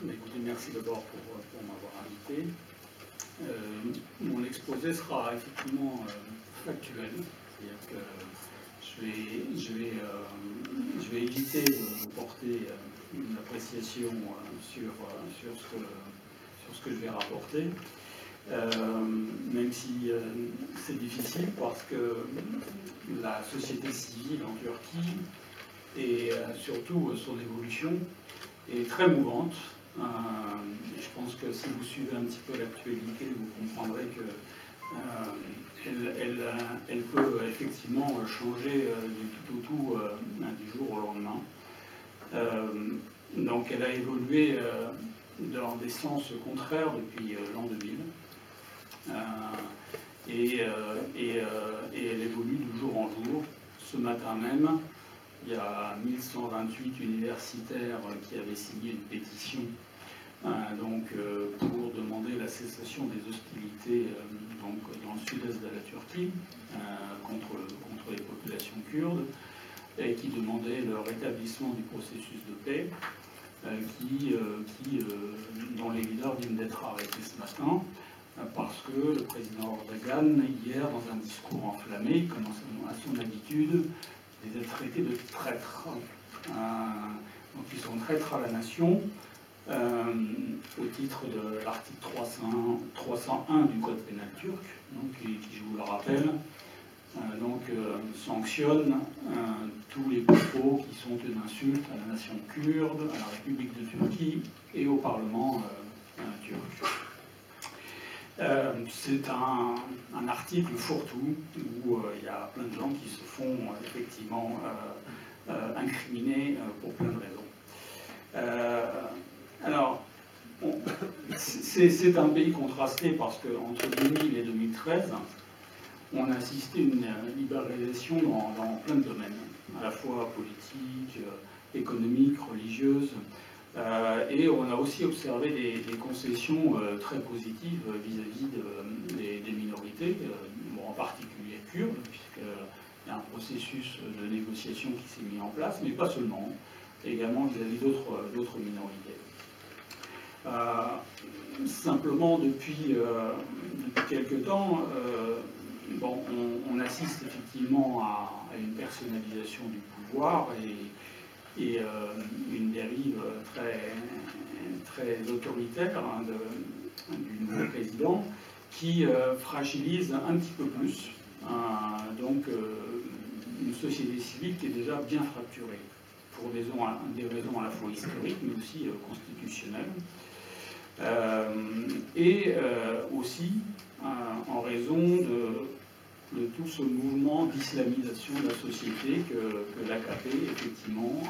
Écoutez, merci d'abord pour m'avoir invité. Mon exposé sera effectivement factuel, c'est-à-dire que je vais éviter de porter une appréciation sur ce que je vais rapporter, même si c'est difficile parce que la société civile en Turquie et surtout son évolution est très mouvante. Je pense que si vous suivez un petit peu l'actualité, vous comprendrez qu'elle peut effectivement changer du tout au tout du jour au lendemain. Donc elle a évolué dans des sens contraires depuis l'an 2000. Et elle évolue de jour en jour. Ce matin même, il y a 1128 universitaires qui avaient signé une pétition pour demander la cessation des hostilités dans le sud-est de la Turquie contre les populations kurdes et qui demandaient le rétablissement du processus de paix dont les leaders viennent d'être arrêtés ce matin parce que le président Erdogan, hier, dans un discours enflammé, commence à son habitude, les a traités de traîtres. Donc ils sont traîtres à la nation au titre de l'article 301 du Code pénal turc, qui, je vous le rappelle, sanctionne tous les propos qui sont une insulte à la nation kurde, à la République de Turquie et au Parlement turc. C'est un article fourre-tout où il y a plein de gens qui se font effectivement incriminer pour plein de raisons. Alors, c'est un pays contrasté parce qu'entre 2000 et 2013, on a assisté à une libéralisation dans plein de domaines, à la fois politique, économique, religieuse. Et on a aussi observé des concessions très positives vis-à-vis des minorités, en particulier kurdes, puisqu'il y a un processus de négociation qui s'est mis en place, mais pas seulement, également vis-à-vis d'autres minorités. Simplement, depuis quelque temps, on assiste effectivement à une personnalisation du pouvoir et une dérive très autoritaire du nouveau président qui fragilise un petit peu plus une société civile qui est déjà bien fracturée pour des raisons à la fois historiques mais aussi constitutionnelles et aussi en raison de tout ce mouvement d'islamisation de la société que l'AKP, effectivement,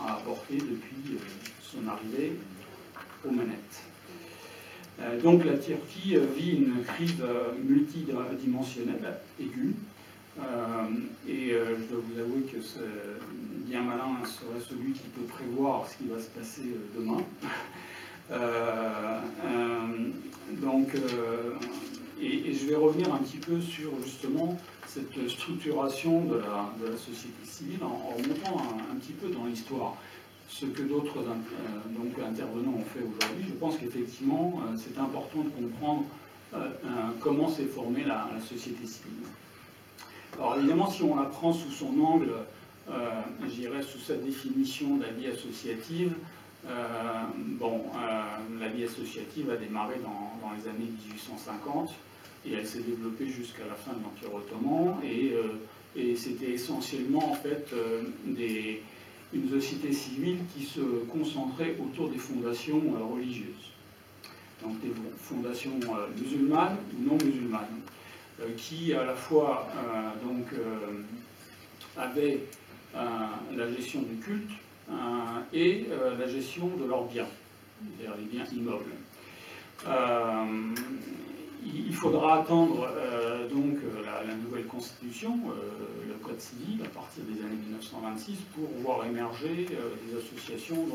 a apporté depuis son arrivée aux manettes. Donc la Turquie vit une crise multidimensionnelle aiguë, et je dois vous avouer que bien malin serait celui qui peut prévoir ce qui va se passer demain. Et je vais revenir un petit peu sur justement cette structuration de la société civile en remontant un petit peu dans l'histoire. Ce que d'autres intervenants ont fait aujourd'hui, je pense qu'effectivement c'est important de comprendre comment s'est formée la société civile. Alors évidemment, si on la prend sous son angle, je dirais sous sa définition de la vie associative, la vie associative a démarré dans les années 1850 et elle s'est développée jusqu'à la fin de l'Empire ottoman et c'était essentiellement en fait une société civile qui se concentrait autour des fondations religieuses, donc des fondations musulmanes ou non musulmanes, qui à la fois avaient la gestion du culte et la gestion de leurs biens, c'est-à-dire les biens immeubles. Il faudra attendre la nouvelle constitution, le code civil, à partir des années 1926, pour voir émerger des associations,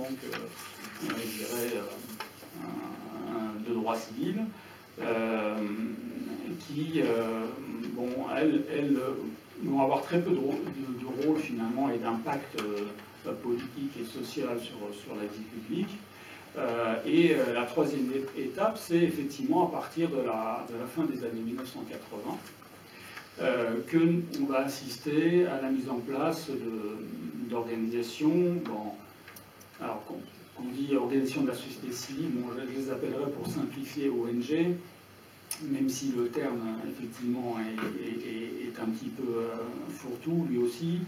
de droit civil, qui, elles vont avoir très peu de rôle finalement et d'impact politique et sociale sur la vie publique. Et la troisième étape, c'est effectivement à partir de la fin des années 1980 qu'on va assister à la mise en place d'organisations, alors qu'on dit organisation de la société civile, bon, je les appellerai pour simplifier ONG, même si le terme effectivement est un petit peu fourre-tout lui aussi.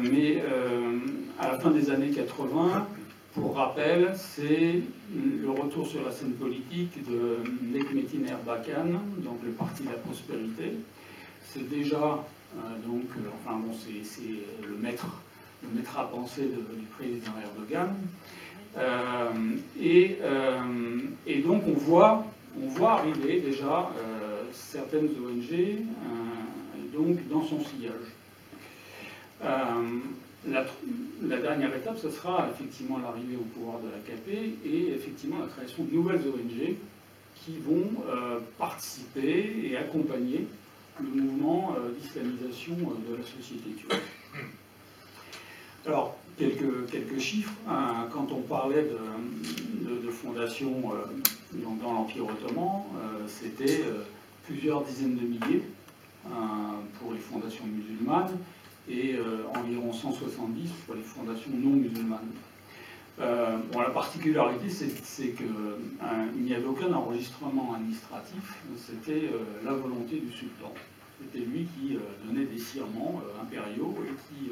Mais à la fin des années 80, pour rappel, c'est le retour sur la scène politique de Nekmetin Erbakan, donc le Parti de la Prospérité. C'est déjà, enfin bon, c'est le maître à penser du président Erdogan. Et donc on voit arriver déjà certaines ONG donc dans son sillage. La dernière étape, ce sera effectivement l'arrivée au pouvoir de l'AKP et effectivement la création de nouvelles ONG qui vont participer et accompagner le mouvement d'islamisation de la société turque. Alors, quelques chiffres. Quand on parlait de fondations dans l'Empire ottoman, c'était plusieurs dizaines de milliers pour les fondations musulmanes et environ 170 pour les fondations non musulmanes. Bon, la particularité, c'est qu'il n'y avait aucun enregistrement administratif, c'était la volonté du sultan. C'était lui qui donnait des serments impériaux et qui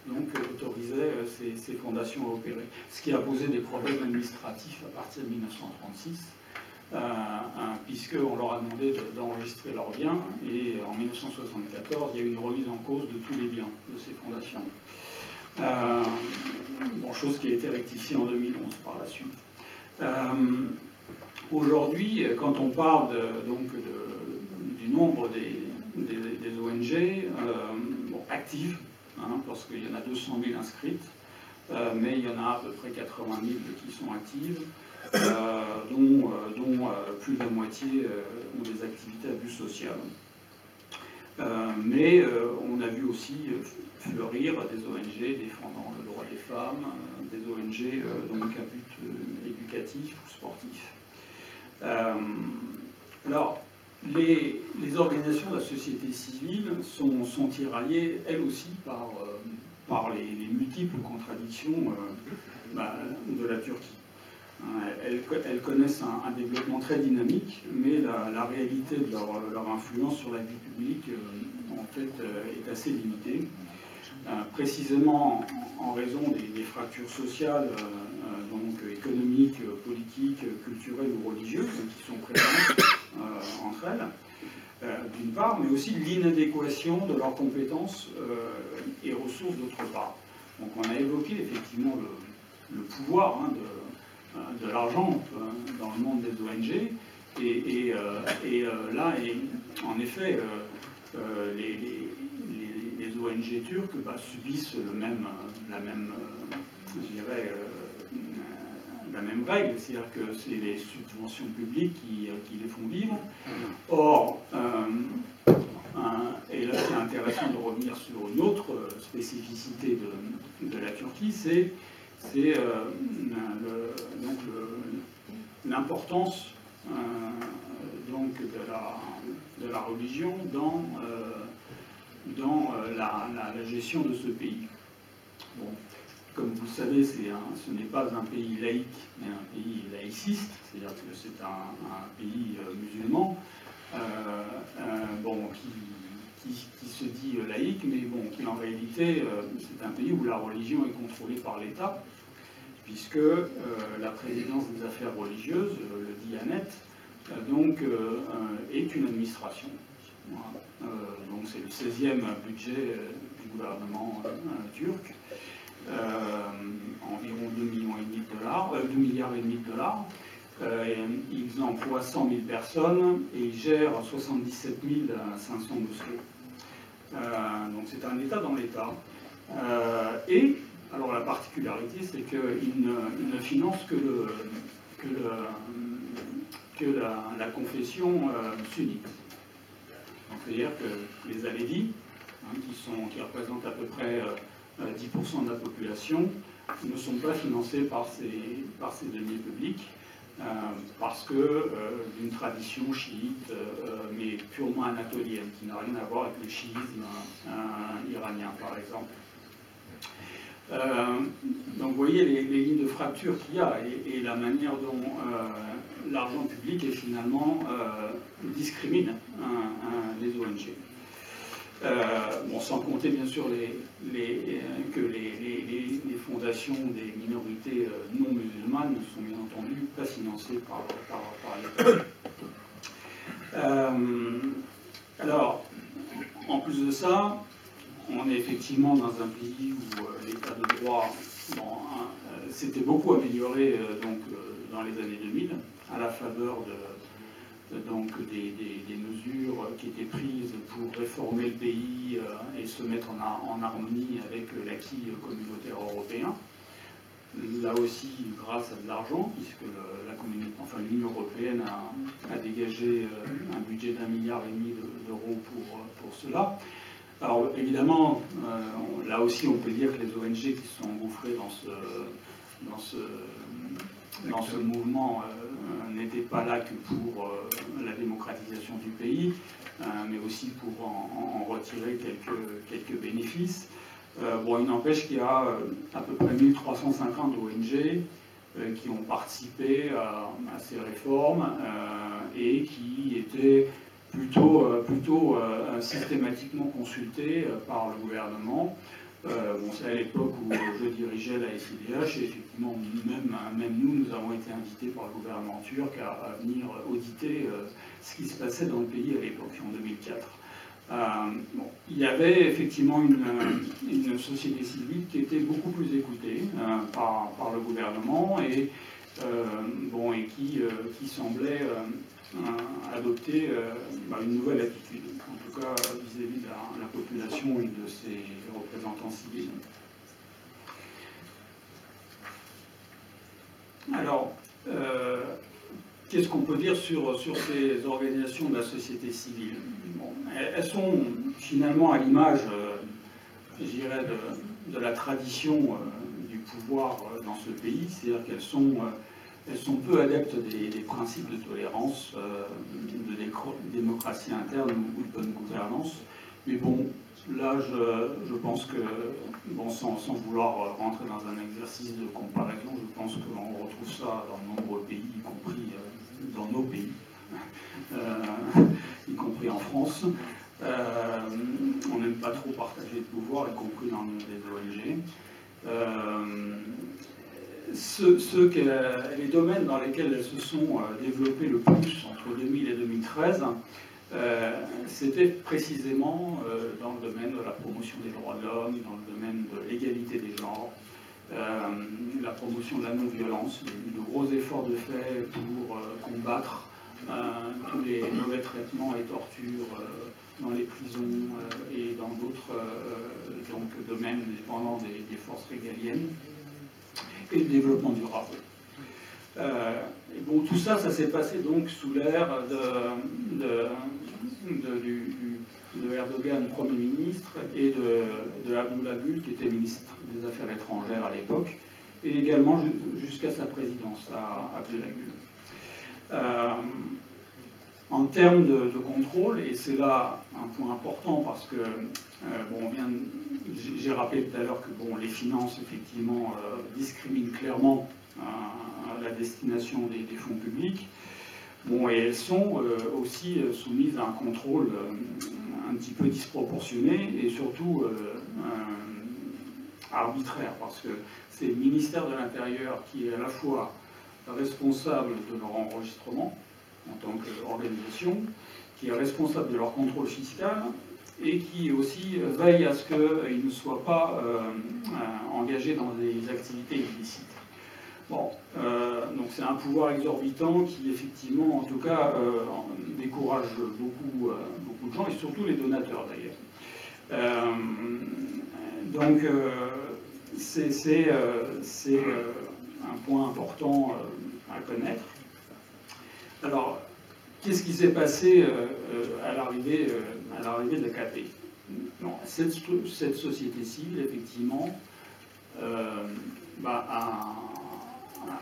donc autorisait ces fondations à opérer. Ce qui a posé des problèmes administratifs à partir de 1936, puisqu'on leur a demandé d'enregistrer leurs biens, et en 1974, il y a eu une remise en cause de tous les biens de ces fondations. Bon, chose qui a été rectifiée en 2011 par la suite. Aujourd'hui, quand on parle du nombre des ONG actives, parce qu'il y en a 200 000 inscrites, mais il y en a à peu près 80 000 qui sont actives, dont plus de la moitié ont des activités à but social. Mais on a vu aussi fleurir des ONG défendant le droit des femmes, des ONG donc à but éducatif ou sportif. Alors, les organisations de la société civile sont tiraillées, elles aussi, par les multiples contradictions de la Turquie. Elles connaissent un développement très dynamique, mais la réalité de leur influence sur la vie publique, en fait, est assez limitée. Précisément en raison des fractures sociales, donc économiques, politiques, culturelles ou religieuses qui sont présentes entre elles, d'une part, mais aussi de l'inadéquation de leurs compétences et ressources d'autre part. Donc on a évoqué effectivement le pouvoir de l'argent dans le monde des ONG, et là, en effet, les ONG turques subissent la même règle, c'est-à-dire que c'est les subventions publiques qui les font vivre. Or, et là c'est intéressant de revenir sur une autre spécificité de la Turquie, c'est l'importance de la religion dans la gestion de ce pays. Bon, comme vous le savez, ce n'est pas un pays laïque, mais un pays laïciste, c'est-à-dire que c'est un pays musulman, qui se dit laïque, mais bon, qui en réalité, c'est un pays où la religion est contrôlée par l'État, puisque la présidence des affaires religieuses, le Diyanet, est une administration. Voilà. Donc c'est le 16e budget du gouvernement turc, environ 2,5 millions de dollars, 2,5 milliards de dollars. Ils emploient 100 000 personnes et ils gèrent 77 500 mosquées. Donc c'est un État dans l'État. Et alors la particularité, c'est qu'ils ne financent que la confession sunnite. C'est-à-dire que les Alévis, qui représentent à peu près 10% de la population, ne sont pas financés par ces deniers publics, parce que d'une tradition chiite, mais purement anatolienne, qui n'a rien à voir avec le chiisme iranien, par exemple. Donc vous voyez les lignes de fracture qu'il y a et la manière dont l'argent public est finalement discrimine les ONG. Bon, sans compter bien sûr que les fondations des minorités non musulmanes ne sont bien entendu pas financées par l'État. Alors, en plus de ça, on est effectivement dans un pays où l'état de droit s'était beaucoup amélioré dans les années 2000, à la faveur des mesures qui étaient prises pour réformer le pays et se mettre en harmonie avec l'acquis communautaire européen. Là aussi, grâce à de l'argent, puisque l'Union européenne a dégagé un budget d'1,5 milliard d'euros pour cela. Alors évidemment, là aussi on peut dire que les ONG qui se sont engouffrées dans ce mouvement n'étaient pas là que pour la démocratisation du pays, mais aussi pour en retirer quelques bénéfices. Bon, il n'empêche qu'il y a à peu près 1350 ONG qui ont participé à ces réformes et qui étaient plutôt systématiquement consultés par le gouvernement. Bon, c'est à l'époque où je dirigeais la SIDH et effectivement, même nous avons été invités par le gouvernement turc à venir auditer ce qui se passait dans le pays à l'époque, en 2004. Bon, il y avait effectivement une société civile qui était beaucoup plus écoutée par le gouvernement et qui semblait adopter une nouvelle attitude, en tout cas vis-à-vis de la population et de ses représentants civils. Alors, qu'est-ce qu'on peut dire sur ces organisations de la société civile? Bon, elles sont finalement à l'image, je dirais, de la tradition du pouvoir dans ce pays, c'est-à-dire qu'elles sont peu adeptes des principes de tolérance, de démocratie interne ou de bonne gouvernance. Mais bon, là, je pense que, bon, sans vouloir rentrer dans un exercice de comparaison, je pense qu'on retrouve ça dans de nombreux pays, y compris dans nos pays, y compris en France. On n'aime pas trop partager le pouvoir, y compris dans les ONG. Les domaines dans lesquels elles se sont développées le plus entre 2000 et 2013, c'était précisément dans le domaine de la promotion des droits de l'homme, dans le domaine de l'égalité des genres, la promotion de la non-violence, de gros efforts de fait pour combattre tous les mauvais traitements et tortures dans les prisons et dans d'autres domaines dépendant des forces régaliennes, et le développement durable. Et bon, tout ça, ça s'est passé donc sous l'ère de Erdogan, Premier ministre, et de Abdullah Gül, qui était ministre des Affaires étrangères à l'époque, et également jusqu'à sa présidence à Abdullah Gül. En termes de contrôle, et c'est là un point important parce que j'ai rappelé tout à l'heure que les finances effectivement discriminent clairement la destination des fonds publics. Bon, et elles sont aussi soumises à un contrôle un petit peu disproportionné et surtout arbitraire, parce que c'est le ministère de l'Intérieur qui est à la fois responsable de leur enregistrement en tant qu'organisation, qui est responsable de leur contrôle fiscal et qui aussi veille à ce qu'ils ne soient pas engagés dans des activités illicites. Bon, donc c'est un pouvoir exorbitant qui effectivement, en tout cas, décourage beaucoup de gens et surtout les donateurs d'ailleurs. Donc c'est un point important à connaître. Alors, qu'est-ce qui s'est passé à l'arrivée de l'AKP? Non, cette société civile, effectivement,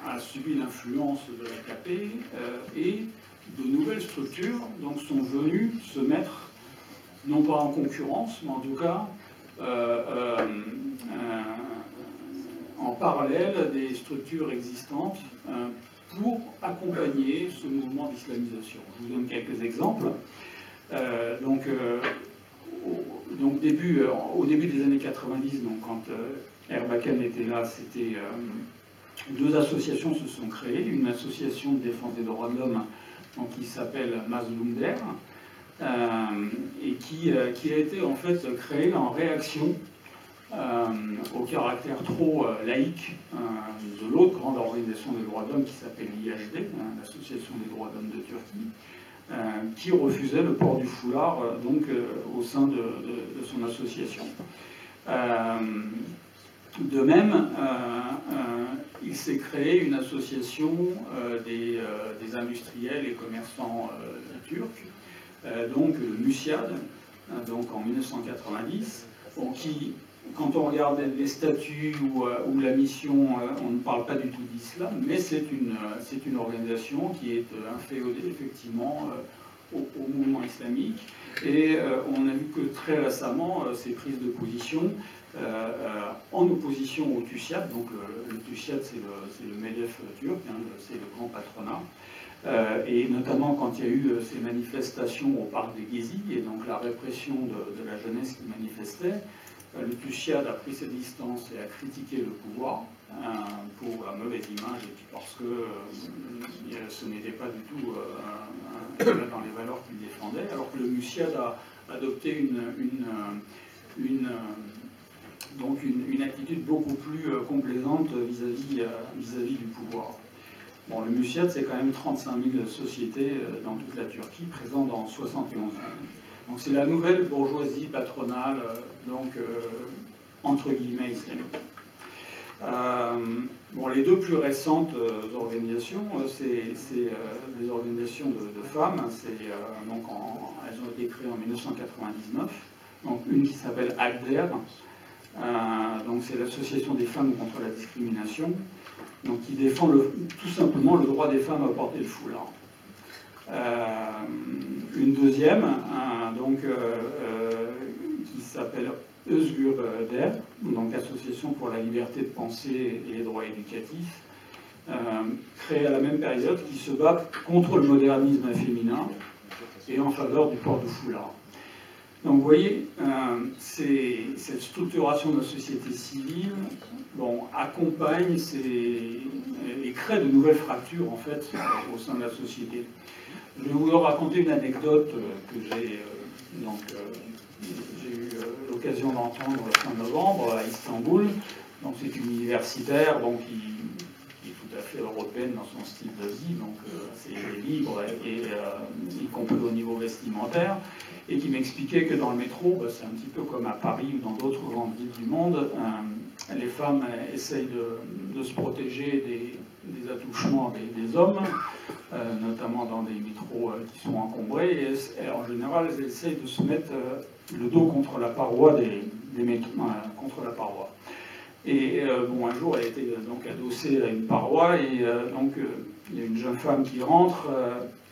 a subi l'influence de l'AKP et de nouvelles structures donc, sont venues se mettre, non pas en concurrence, mais en tout cas en parallèle des structures existantes pour accompagner ce mouvement d'islamisation. Je vous donne quelques exemples. Au début des années 90, donc quand Erbakan était là, c'était deux associations se sont créées. Une association de défense des droits de l'homme qui s'appelle Mazlumder et qui a été en fait créée en réaction au caractère trop laïque de l'autre grande organisation des droits de l'homme qui s'appelle l'IHD, l'Association des droits de l'homme de Turquie, qui refusait le port du foulard au sein de son association. De même, il s'est créé une association des industriels et commerçants turcs, donc le MÜSİAD, donc en 1990, qui, quand on regarde les statuts ou la mission, on ne parle pas du tout d'islam, mais c'est une organisation qui est inféodée effectivement au mouvement islamique. Et on a vu que très récemment, ces prises de position en opposition au TÜSİAD, donc le TÜSİAD c'est le MEDEF turc, c'est le grand patronat, et notamment quand il y a eu ces manifestations au parc des Gezi, et donc la répression de la jeunesse qui manifestait, le TÜSİAD a pris ses distances et a critiqué le pouvoir pour la mauvaise image, et puis parce que ce n'était pas du tout dans les valeurs qu'il défendait, alors que le MÜSİAD a adopté une attitude beaucoup plus complaisante vis-à-vis du pouvoir. Bon, le MÜSİAD, c'est quand même 35 000 sociétés dans toute la Turquie, présentes dans 71 villes. Donc c'est la nouvelle bourgeoisie patronale, entre guillemets islamique. Les deux plus récentes organisations, c'est des organisations de femmes. Elles ont été créées en 1999. Donc une qui s'appelle AGDER, c'est l'association des femmes contre la discrimination, qui défend tout simplement le droit des femmes à porter le foulard. Une deuxième, qui s'appelle Özgür Der, donc Association pour la liberté de pensée et les droits éducatifs, créée à la même période, qui se bat contre le modernisme féminin et en faveur du port du foulard. Donc vous voyez, cette structuration de la société civile accompagne et crée de nouvelles fractures en fait au sein de la société. Je vais vous raconter une anecdote que j'ai eu l'occasion d'entendre fin novembre à Istanbul. Donc c'est une universitaire qui est tout à fait européenne dans son style de vie, c'est libre y compris au niveau vestimentaire, et qui m'expliquait que dans le métro, c'est un petit peu comme à Paris ou dans d'autres grandes villes du monde, les femmes essayent de se protéger des attouchements des hommes, notamment dans des métros qui sont encombrés, et en général, elles essayent de se mettre le dos contre la paroi des métros, contre la paroi. Et un jour, elle était adossée à une paroi, et il y a une jeune femme qui rentre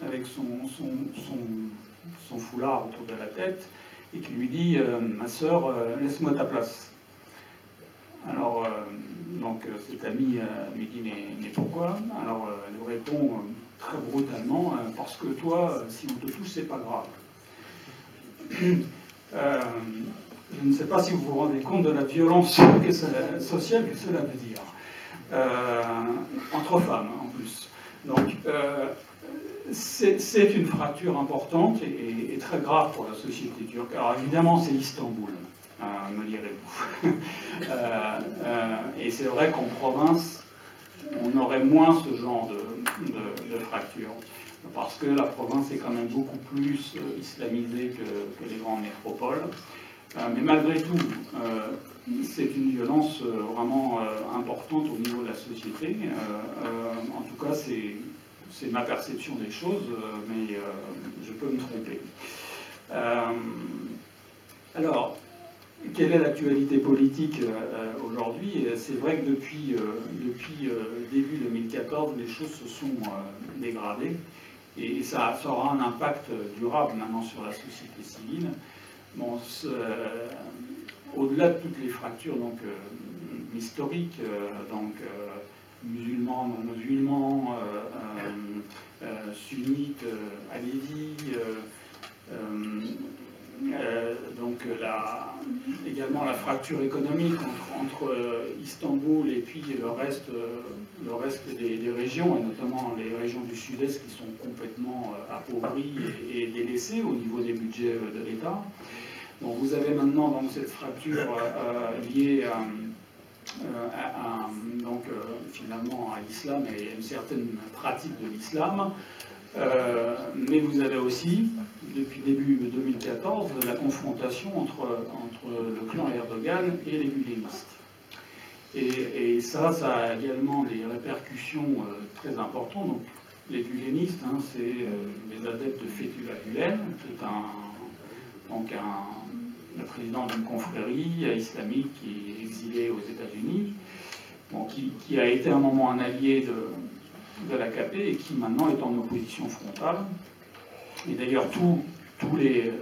avec son foulard autour de la tête, et qui lui dit « Ma sœur, laisse-moi ta place ». Alors, cette amie lui dit « Mais pourquoi ?» Alors, elle lui répond très brutalement « Parce que toi, si on te touche, c'est pas grave ». Je ne sais pas si vous vous rendez compte de la violence sociale que cela veut dire. Entre femmes, en plus. Donc, c'est une fracture importante et très grave pour la société turque. Alors, évidemment, c'est Istanbul, me direz-vous. Et c'est vrai qu'en province, on aurait moins ce genre de fracture. Parce que la province est quand même beaucoup plus islamisée que les grandes métropoles. Mais malgré tout, c'est une violence vraiment importante au niveau de la société. En tout cas, c'est ma perception des choses, mais je peux me tromper. Alors, quelle est l'actualité politique aujourd'hui? C'est vrai que depuis début 2014, les choses se sont dégradées et ça aura un impact durable maintenant sur la société civile. Bon, au-delà de toutes les fractures donc, historiques, musulmans, non-musulmans, sunnites, alévis, également la fracture économique entre Istanbul et puis le reste des régions, et notamment les régions du sud-est qui sont complètement appauvries et délaissées au niveau des budgets de l'État. Donc vous avez maintenant donc, cette fracture liée finalement à l'islam et à une certaine pratique de l'islam. Mais vous avez aussi, depuis début 2014, la confrontation entre le clan Erdogan et les gulenistes. Et ça a également des répercussions très importantes. Donc, les gulenistes, hein, c'est les adeptes de Fethullah Gülen, qui est le président d'une confrérie islamique qui est exilé aux États-Unis, bon, qui a été à un moment un allié de l'AKP et qui maintenant est en opposition frontale. Et d'ailleurs, tous les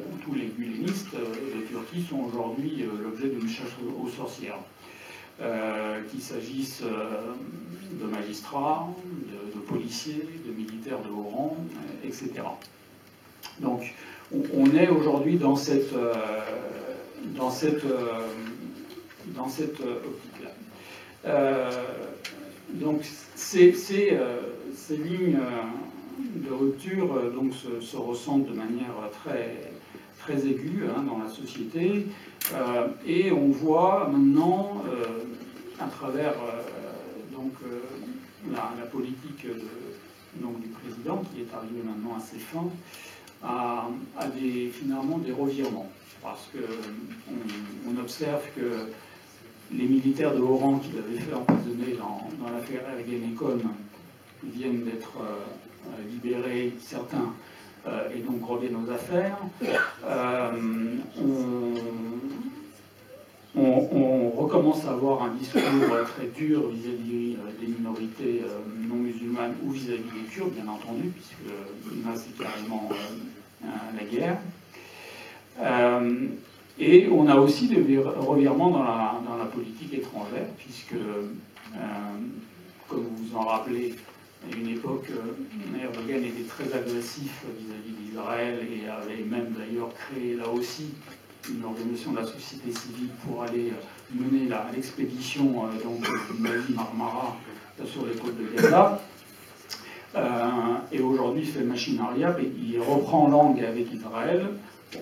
gulenistes de Turquie sont aujourd'hui l'objet d'une chasse aux sorcières. Qu'il s'agisse de magistrats, de policiers, de militaires de haut rang, etc. Donc, on est aujourd'hui dans cette optique-là. Donc, ces lignes de rupture donc, se ressentent de manière très aiguë hein, dans la société, et on voit maintenant, à travers la politique du président, qui est arrivé maintenant à ses fins, finalement des revirements. Parce qu'on observe que les militaires de haut rang qui l'avaient fait emprisonner dans l'affaire Ergenekon viennent d'être libérés, certains, et donc reviennent aux affaires. On recommence à avoir un discours très dur vis-à-vis des minorités non musulmanes ou vis-à-vis des Kurdes, bien entendu, puisque là c'est carrément la guerre. Et on a aussi des revirements dans la politique étrangère, puisque, comme vous vous en rappelez, à une époque, Erdogan était très agressif vis-à-vis d'Israël et avait même d'ailleurs créé là aussi une organisation de la société civile pour aller mener l'expédition du Mali Marmara sur les côtes de Gaza. Et aujourd'hui, il fait machine arrière et il reprend langue avec Israël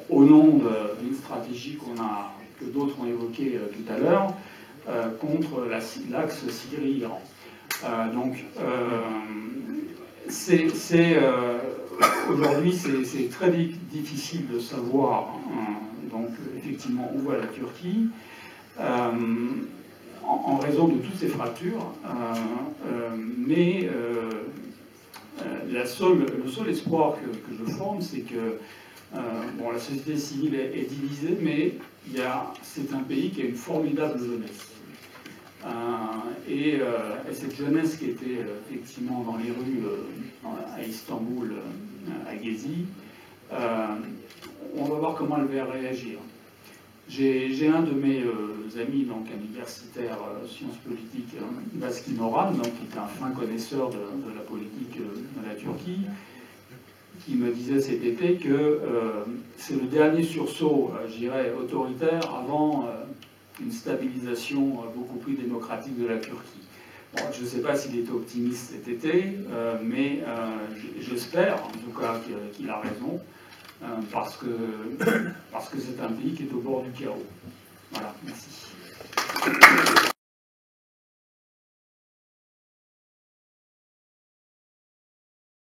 au nom d'une stratégie que d'autres ont évoquée tout à l'heure contre l'axe Syrie-Iran. Aujourd'hui, c'est très difficile de savoir effectivement où va la Turquie en raison de toutes ces fractures, mais le seul espoir que je forme, c'est que la société civile est divisée, mais c'est un pays qui a une formidable jeunesse. Et cette jeunesse qui était effectivement dans les rues à Istanbul, à Gezi, on va voir comment elle va réagir. J'ai un de mes amis, donc universitaire sciences politiques, Vaskim Orhan, qui est un fin connaisseur de la politique de la Turquie, qui me disait cet été que c'est le dernier sursaut, je dirais, autoritaire avant une stabilisation beaucoup plus démocratique de la Turquie. Bon, je ne sais pas s'il était optimiste cet été, mais j'espère en tout cas qu'il a raison, parce que c'est un pays qui est au bord du chaos. Voilà, merci.